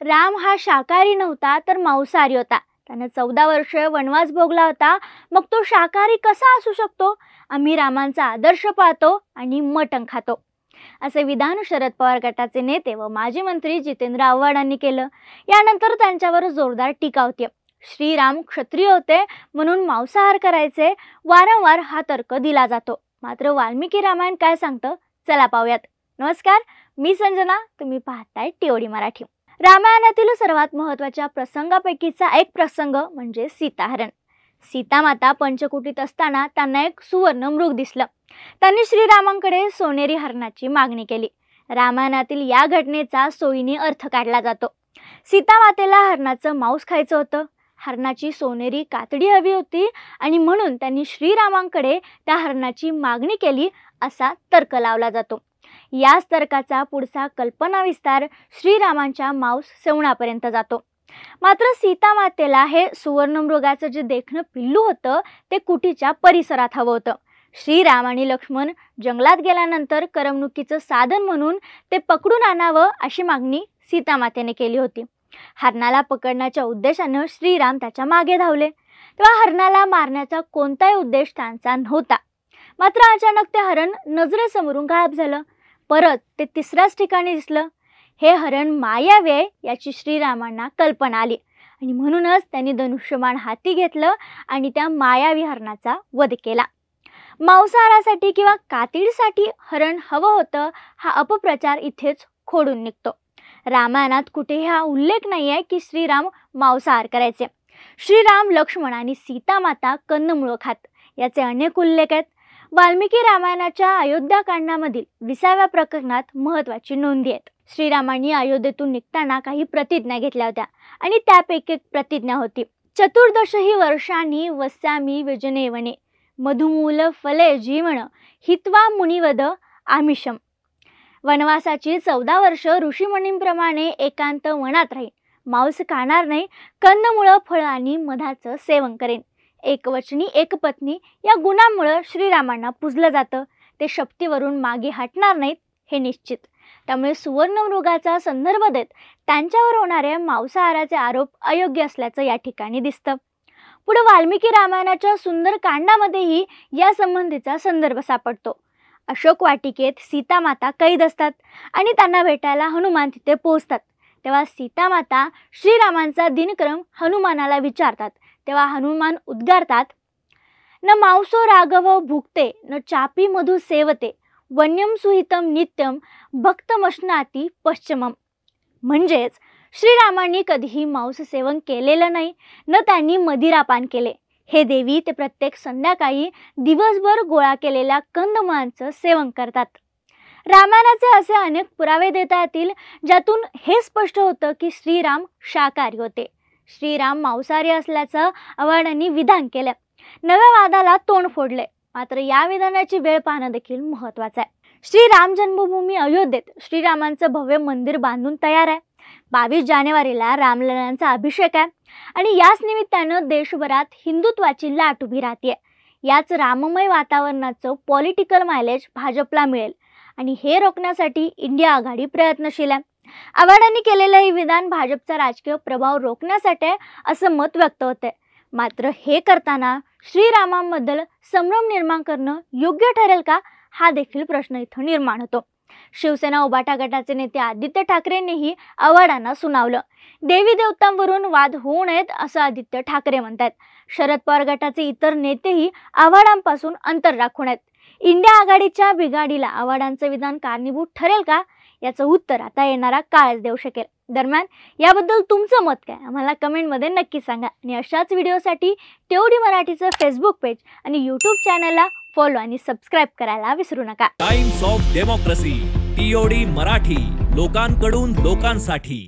राम हा शाकाहारी नव्हता तर मांसाहारी होता। त्याने 14 वर्ष वनवास भोगला होता। मग तो शाकाहारी कसा असू शकतो? आम्ही रामांचा आदर्श पाळतो आणि मटण खातो, असे विधान शरद पवार गटाचे नेते व माजी मंत्री जितेंद्र आव्हाड यांनी केलं। यानंतर त्यांच्यावर जोरदार टीका होती। श्रीराम क्षत्रिय होते म्हणून मांसाहार करायचे, वारंवार हा तर्क दिला जातो। मात्र वाल्मिकी रामायण काय सांगतं, चला पाहूयात। नमस्कार, मी संजना, तुम्ही पाहताय टीओडी मराठी। रामायणातील सर्वात महत्त्वाच्या प्रसंगापैकीचा एक प्रसंग म्हणजे सीताहरण। सीता माता पंचकुटीत असताना त्यांना एक सुवर्ण मृग दिसलं। त्यांनी श्रीरामांकडे सोनेरी हरणाची मागणी केली। रामायणातील या घटनेचा सोयीने अर्थ काढला जातो। सीता मातेला हरणाचं मांस खायचं होतं, हरणाची सोनेरी कातडी हवी होती आणि म्हणून त्यांनी श्रीरामांकडे त्या हरणाची मागणी केली, असा तर्क लावला जातो। याच तर्काचा पुढचा कल्पना विस्तार श्रीरामांच्या मांस सेवनापर्यंत जातो। मात्र सीता मातेला हे सुवर्णमृगाचं जे देखणं पिल्लू होतं ते कुटीच्या परिसरात हवं होतं। श्रीराम आणि लक्ष्मण जंगलात गेल्यानंतर करमणुकीचं साधन म्हणून ते पकडून आणावं अशी मागणी सीता मातेने केली होती। हरणाला पकडण्याच्या उद्देशानं श्रीराम त्याच्या मागे धावले, तेव्हा हरणाला मारण्याचा कोणताही उद्देश त्यांचा नव्हता। मात्र अचानक ते हरण नजरेसमोरून गायब झालं। परत ते तिसऱ्याच ठिकाणी दिसलं। हे हरण मायावी आहे याची श्रीरामांना कल्पना आली आणि म्हणूनच त्यांनी धनुष्यबाण हाती घेतलं आणि त्या मायावी हरणाचा वध केला। मांसाहारासाठी किंवा कातडीसाठी हरण हवं होतं हा अपप्रचार इथेच खोडून निघतो। रामायणात कुठेही हा उल्लेख नाही आहे की श्रीराम मांसाहार करायचे। श्रीराम, लक्ष्मण आणि सीता माता कंदमुळं खात, याचे अनेक उल्लेख आहेत। वाल्मिकी रामायणाच्या अयोध्याकांडामधील 20व्या प्रकरणात महत्त्वाची नोंदी आहेत। श्रीरामांनी अयोध्येतून निघताना काही प्रतिज्ञा घेतल्या होत्या आणि त्यापैकी एक प्रतिज्ञा होती, चतुर्दशही वर्षांनी वस्यामी व्यजने वने मधुमूल फले जीवन हित्वा मुनिवद आमिषम। वनवासाची 14 वर्ष ऋषीमुनींप्रमाणे एकांत वनात राहीन, मांस खाणार नाही, कंदमुळं, फळं आणि मधाचं सेवन करेन। एकवचनी एकपत्नी या गुणांमुळे श्रीरामांना पूजलं जातं। ते शपथीवरून मागे हटणार नाहीत हे निश्चित। त्यामुळे सुवर्णमृगाचा संदर्भ देत त्यांच्यावर होणाऱ्या मांसाहाराचे आरोप अयोग्य असल्याचं या ठिकाणी दिसतं। पुढे वाल्मिकी रामायणाच्या सुंदर कांडामध्येही या संबंधीचा संदर्भ सापडतो। अशोक वाटिकेत सीता माता कैद असतात आणि त्यांना भेटायला हनुमान तिथे पोहोचतात। तेव्हा सीता माता श्रीरामांचा दिनक्रम हनुमानाला विचारतात, तेव्हा हनुमान उद्गारतात, न मांसो राघव भुक्ते न चापी मधु सेवते वन्यम सुहितम नित्यम भक्तमश्नाती पश्चिमम। म्हणजेच श्रीरामांनी कधीही मांस सेवन केलेलं नाही, न त्यांनी मदिरापान केले। हे देवी ते प्रत्येक संध्याकाळी दिवसभर गोळा केलेल्या कंदमुळांचं सेवन करतात। रामायणाचे असे अनेक पुरावे देता येतील ज्यातून हे स्पष्ट होतं की श्रीराम शाकाहारी होते। श्रीराम मांसाहारी असल्याचं आव्हाडांनी विधान केलं, नव्या वादाला तोंड फोडले। मात्र या विधानाची वेळ पाहणं देखील महत्त्वाचं आहे। श्रीराम जन्मभूमी अयोध्येत श्रीरामांचं भव्य मंदिर बांधून तयार आहे। 22 जानेवारीला रामलल्लांचा अभिषेक आहे आणि याच निमित्तानं देशभरात हिंदुत्वाची लाट उभी राहते। याच राममय वातावरणाचं पॉलिटिकल मायलेज भाजपला मिळेल आणि हे रोखण्यासाठी इंडिया आघाडी प्रयत्नशील आहे। आव्हाडांनी केलेलं हे विधान भाजपचा राजकीय प्रभाव रोखण्यासाठी असं मत व्यक्त होते। मात्र हे करताना श्रीरामांबद्दल संभ्रम निर्माण करणं योग्य ठरेल का, हा देखील प्रश्न इथं निर्माण होतो। शिवसेना उभाटा गटाचे नेते आदित्य ठाकरेंनीही आव्हाडांना सुनावलं। देवी देवतांवरून वाद होऊ नयेत असं आदित्य ठाकरे म्हणतात। शरद पवार गटाचे इतर नेतेही आव्हाडांपासून अंतर राखून आहेत। इंडिया आघाडीच्या बिघाडीला आव्हाडांचं विधान कारणीभूत ठरेल का, याचं उत्तर आता येणारा काळच देऊ शकेल। दरम्यान याबद्दल तुमचं मत काय, आम्हाला कमेंटमध्ये नक्की सांगा आणि अशाच व्हिडिओसाठी टीओडी मराठीचं फेसबुक पेज आणि यूट्यूब चॅनलला फॉलो आणि सबस्क्राईब करायला विसरू नका। Times of democracy, TOD Marathi, लोकांकडून लोकांसाठी।